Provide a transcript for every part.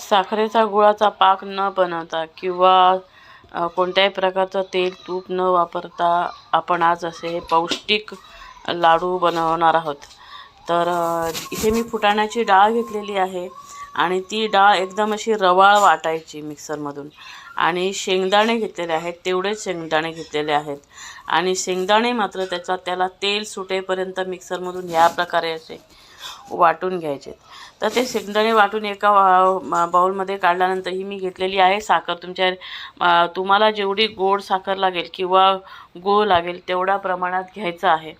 साखरेचा गुळाचा पाक न बनवता किंवा कोणत्याही प्रकारचं तेल तूप न वापरता आपण आज असे पौष्टिक लाडू बनवणार आहोत। तर इथे मी फुटाण्याची डाळ घेतलेली आहे आणि ती डाळ एकदम अशी रवाळ वाटायची मिक्सरमधून, आणि शेंगदाणे घेतलेले आहेत, तेवढेच शेंगदाणे घेतलेले आहेत आणि शेंगदाणे मात्र त्याला तेल सुटेपर्यंत मिक्सरमधून ह्या प्रकारे असे वाटून घ्यायचे। तर ते शेंगदाणे वाटून एका बाउलमध्ये काढल्यानंतर ही मी घेतलेली आहे साखर। तुम्हाला जेवढी गोड साखर लागेल किंवा गूळ लागेल तेवढ्या प्रमाणात घ्यायचं आहे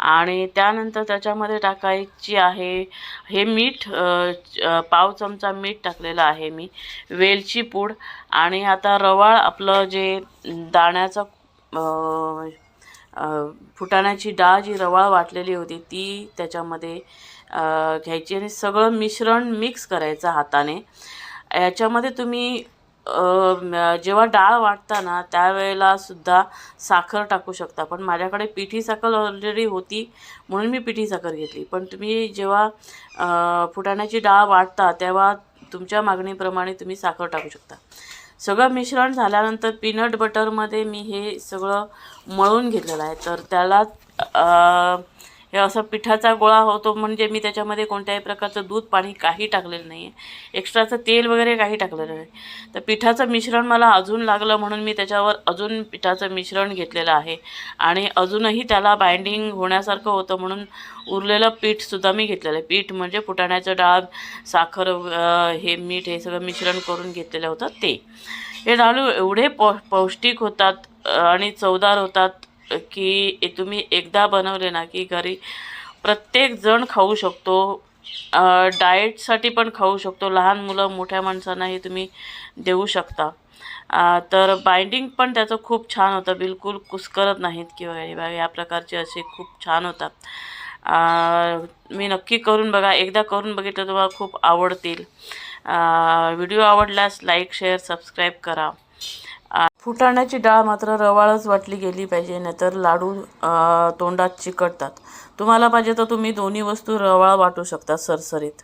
आणि त्यानंतर त्याच्यामध्ये टाकायची आहे हे मीठ, पाव चमचा मीठ टाकलेलं आहे मी, वेलची पूड आणि आता रवाळ आपलं जे दाण्याचं फुटाण्याची डाळ जी रवाळ वाटलेली होती ती त्याच्यामध्ये घ्यायची आणि सगळं मिश्रण मिक्स करायचं हाताने। याच्यामध्ये तुम्ही जेव्हा डाळ वाटता ना त्यावेळेला सुद्धा साखर टाकू शकता, पण माझ्याकडे पिठी साखर ऑलरेडी होती म्हणून मी पिठी साखर घेतली। पण तुम्ही जेव्हा फुटाण्याची डाळ वाटता तेव्हा तुमच्या मागणीप्रमाणे तुम्ही साखर टाकू शकता। सगळं मिश्रण झाल्यानंतर पीनट बटरमध्ये मी हे सगळं मळून घेतलेलं आहे। तर त्याला हे असं पिठाचा गोळा होतो, म्हणजे मी त्याच्यामध्ये कोणत्याही प्रकारचं दूध पाणी काही टाकलेलं नाही आहे, एक्स्ट्राचं तेल वगैरे काही टाकलेलं नाही। तर पिठाचं मिश्रण मला अजून लागलं म्हणून मी त्याच्यावर अजून पिठाचं मिश्रण घेतलेलं आहे आणि अजूनही त्याला बाइंडिंग होण्यासारखं होतं म्हणून उरलेलं पीठसुद्धा मी घेतलेलं आहे। पीठ म्हणजे फुटाण्याचं डाळ, साखर, हे मीठ, हे सगळं मिश्रण करून घेतलेलं होतं ते। हे लाडू एवढे पौष्टिक होतात आणि चवदार होतात की तुम्ही एकदा बनवले ना की घरी प्रत्येक जण खाऊ शकतो, डाएटसाठी पण खाऊ शकतो, लहान मुलं मोठ्या माणसांनाही तुम्ही देऊ शकता। तर बाइंडिंग पण त्याचं खूप छान होतं, बिलकुल कुस्करत नाहीत किंवा या प्रकारचे असे खूप छान होतात। मी नक्की करून बघा, एकदा करून बघितलं तुम्हाला खूप आवडतील। व्हिडिओ आवडल्यास लाईक, शेअर, सबस्क्राईब करा। फुटाण्याची डाळ मात्र रवाळच वाटली गेली पाहिजे, नाहीतर लाडू तोंडात चिकटतात। तुम्हाला पाहिजे तर तुम्ही दोन्ही वस्तू रवाळ वाटू शकता सरसरीत।